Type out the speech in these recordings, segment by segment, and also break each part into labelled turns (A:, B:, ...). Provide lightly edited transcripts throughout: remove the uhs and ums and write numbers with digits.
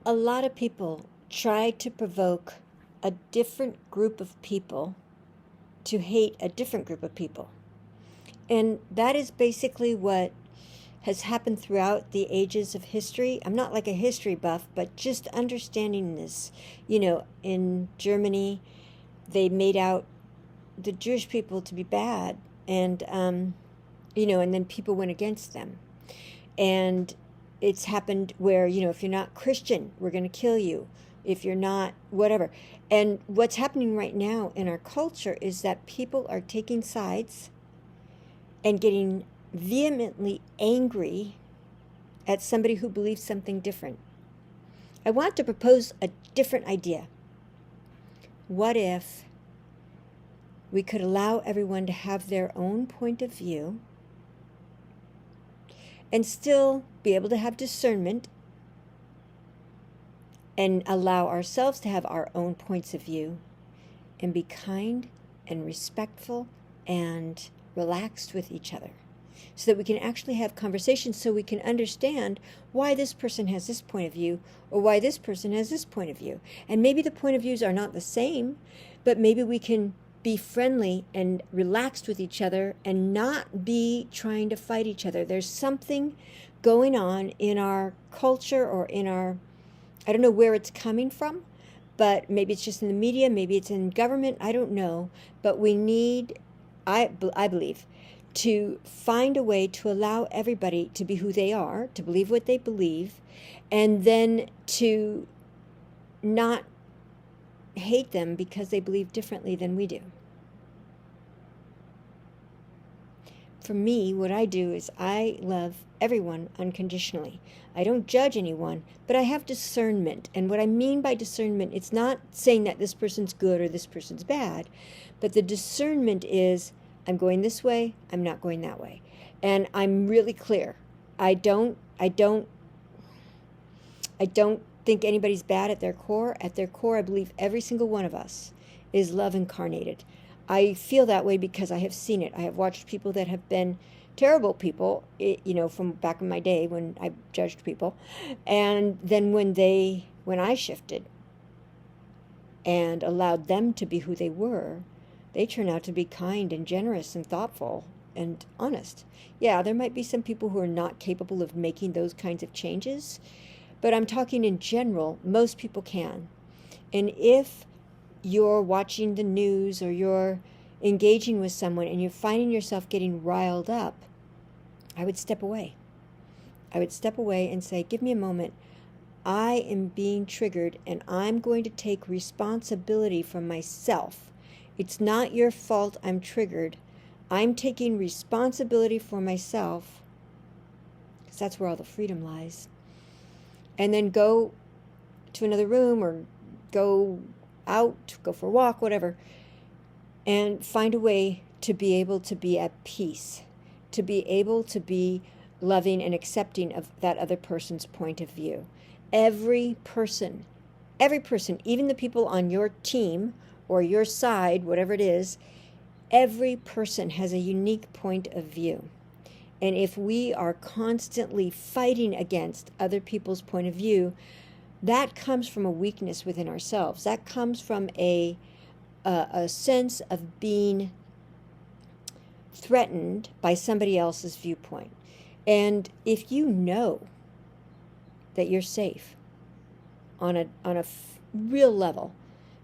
A: A lot of people try to provoke a different group of people to hate a different group of people. And that is basically what has happened throughout the ages of history. I'm not like a history buff, but just understanding this. In Germany, they made out the Jewish people to be bad, and and then people went against them. And it's happened where, if you're not Christian, we're going to kill you. If you're not whatever. And what's happening right now in our culture is that people are taking sides and getting vehemently angry at somebody who believes something different. I want to propose a different idea. What if we could allow everyone to have their own point of view and still be able to have discernment and allow ourselves to have our own points of view and be kind and respectful and relaxed with each other, so that we can actually have conversations, so we can understand why this person has this point of view or why this person has this point of view. And maybe the point of views are not the same, but maybe we can be friendly and relaxed with each other and not be trying to fight each other. There's something going on in our culture, or in our, I don't know where it's coming from, but maybe it's just in the media, maybe it's in government, I don't know. But we need, I believe, to find a way to allow everybody to be who they are, to believe what they believe, and then to not hate them because they believe differently than we do. For me, what I do is I love everyone unconditionally. I don't judge anyone, but I have discernment. And what I mean by discernment, it's not saying that this person's good or this person's bad, but the discernment is, I'm going this way, I'm not going that way. And I'm really clear. I don't think anybody's bad at their core. At their core, I believe every single one of us is love incarnated. I feel that way because I have seen it. I have watched people that have been terrible people, from back in my day when I judged people. And then when I shifted and allowed them to be who they were, they turn out to be kind and generous and thoughtful and honest. Yeah, there might be some people who are not capable of making those kinds of changes, but I'm talking in general, most people can. And if you're watching the news or you're engaging with someone and you're finding yourself getting riled up, I would step away. I would step away and say, give me a moment. I am being triggered and I'm going to take responsibility for myself. It's not your fault I'm triggered. I'm taking responsibility for myself, because that's where all the freedom lies. And then go to another room or go out, go for a walk, whatever, and find a way to be able to be at peace, to be able to be loving and accepting of that other person's point of view. Every person, even the people on your team or your side, whatever it is, every person has a unique point of view. And if we are constantly fighting against other people's point of view, that comes from a weakness within ourselves. That comes from a sense of being threatened by somebody else's viewpoint. And if you know that you're safe on a real level,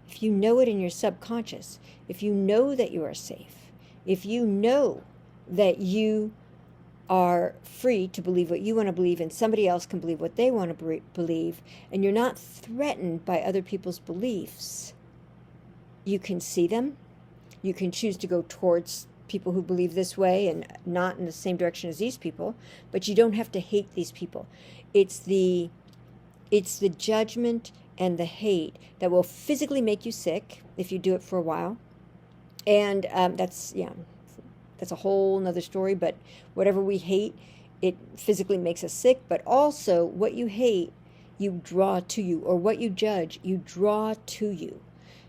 A: if you know it in your subconscious, if you know that you are safe, if you know that you are free to believe what you want to believe and somebody else can believe what they want to believe, and you're not threatened by other people's beliefs, you can see them. You can choose to go towards people who believe this way and not in the same direction as these people, but you don't have to hate these people. It's the judgment and the hate that will physically make you sick if you do it for a while. And that's a whole nother story, but whatever we hate, it physically makes us sick. But also what you hate, you draw to you, or what you judge, you draw to you.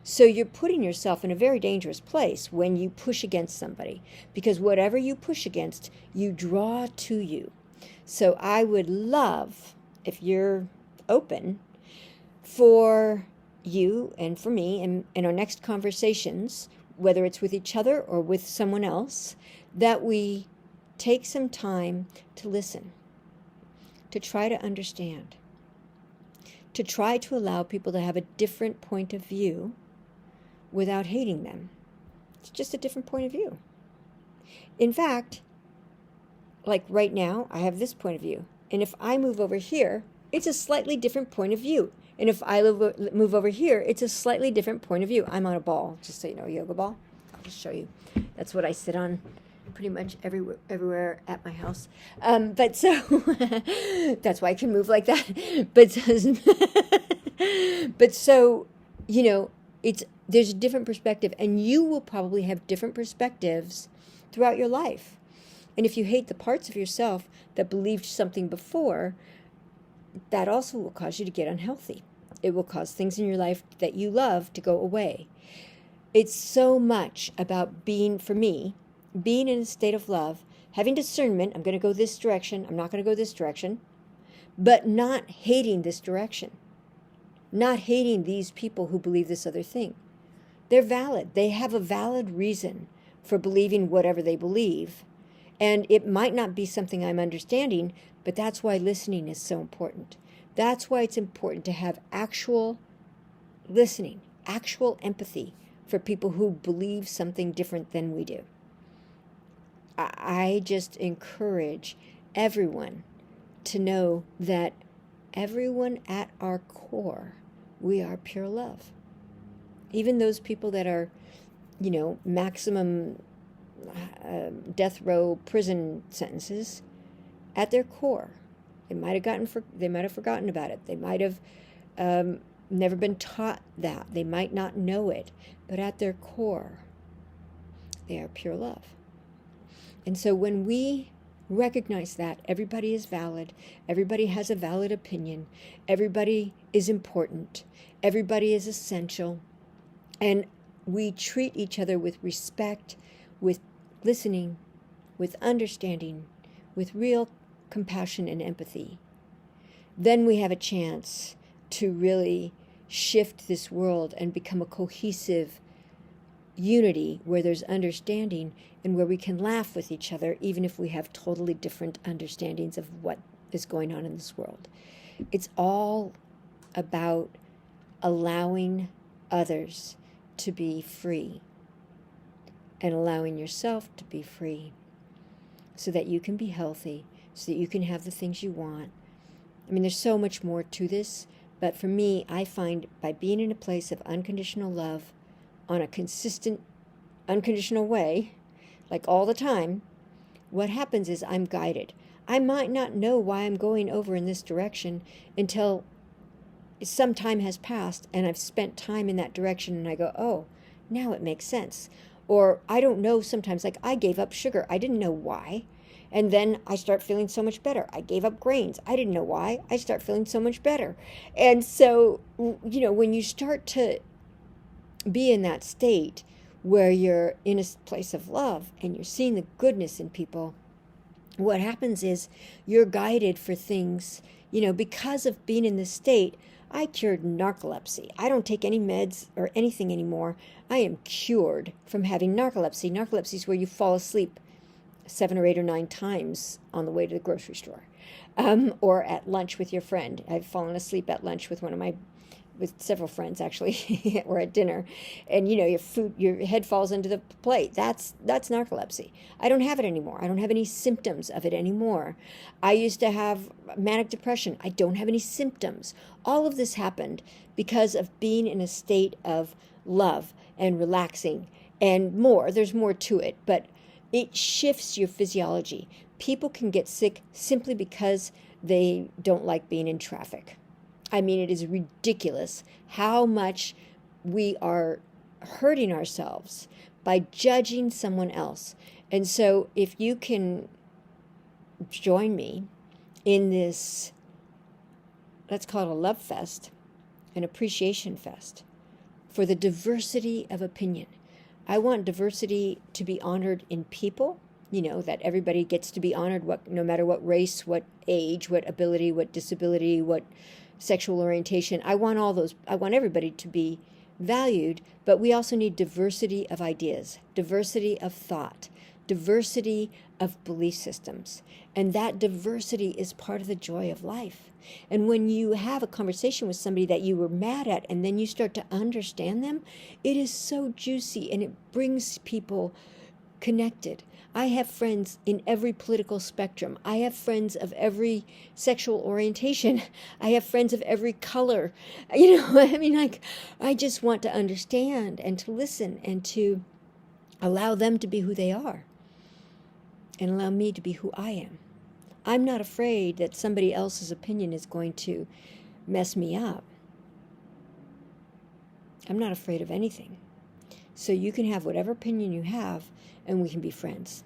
A: So you're putting yourself in a very dangerous place when you push against somebody, because whatever you push against, you draw to you. So I would love, if you're open, for you and for me in our next conversations, whether it's with each other or with someone else, that we take some time to listen, to try to understand, to try to allow people to have a different point of view without hating them. It's just a different point of view. In fact, like right now, I have this point of view. And if I move over here, it's a slightly different point of view. And if I move over here, it's a slightly different point of view. I'm on a ball, just so you know, a yoga ball. I'll just show you. That's what I sit on pretty much everywhere at my house. But so, that's why I can move like that. But so, you know, there's a different perspective. And you will probably have different perspectives throughout your life. And if you hate the parts of yourself that believed something before, that also will cause you to get unhealthy. It will cause things in your life that you love to go away. It's so much about being in a state of love, having discernment. I'm going to go this direction. I'm not going to go this direction. But not hating this direction. Not hating these people who believe this other thing. They're valid. They have a valid reason for believing whatever they believe. And it might not be something I'm understanding, but that's why listening is so important. That's why it's important to have actual listening, actual empathy for people who believe something different than we do. I just encourage everyone to know that everyone at our core, we are pure love. Even those people that are, you know, maximum death row prison sentences, at their core, they might have forgotten about it. They might have never been taught that. They might not know it, but at their core, they are pure love. And so when we recognize that everybody is valid, everybody has a valid opinion, everybody is important, everybody is essential, and we treat each other with respect, with listening, with understanding, with real compassion and empathy, then we have a chance to really shift this world and become a cohesive unity where there's understanding and where we can laugh with each other, even if we have totally different understandings of what is going on in this world. It's all about allowing others to be free and allowing yourself to be free so that you can be healthy, so that you can have the things you want. I mean, there's so much more to this, but for me, I find by being in a place of unconditional love on a consistent, unconditional way, like all the time, what happens is I'm guided. I might not know why I'm going over in this direction until some time has passed and I've spent time in that direction and I go, oh, now it makes sense. Or I don't know sometimes, like I gave up sugar. I didn't know why. And then I start feeling so much better. I gave up grains. I didn't know why. I start feeling so much better. And so, you know, when you start to be in that state where you're in a place of love and you're seeing the goodness in people, what happens is you're guided for things, you know, because of being in this state. I cured narcolepsy. I don't take any meds or anything anymore. I am cured from having narcolepsy. Narcolepsy is where you fall asleep 7 or 8 or 9 times on the way to the grocery store, or at lunch with your friend. I've fallen asleep at lunch with with several friends actually, or at dinner, and you know your head falls into the plate. That's narcolepsy. I don't have it anymore. I don't have any symptoms of it anymore. I used to have manic depression. I don't have any symptoms. All of this happened because of being in a state of love and relaxing and more. There's more to it, but it shifts your physiology. People can get sick simply because they don't like being in traffic. I mean, it is ridiculous how much we are hurting ourselves by judging someone else. And so if you can join me in this, let's call it a love fest, an appreciation fest for the diversity of opinion. I want diversity to be honored in people. that everybody gets to be honored, no matter what race, what age, what ability, what disability, what sexual orientation. I want all those. I want everybody to be valued, but we also need diversity of ideas, diversity of thought, diversity of belief systems. And that diversity is part of the joy of life. And when you have a conversation with somebody that you were mad at and then you start to understand them, it is so juicy and it brings people connected. I have friends in every political spectrum. I have friends of every sexual orientation. I have friends of every color. I just want to understand and to listen and to allow them to be who they are and allow me to be who I am. I'm not afraid that somebody else's opinion is going to mess me up. I'm not afraid of anything. So you can have whatever opinion you have, and we can be friends.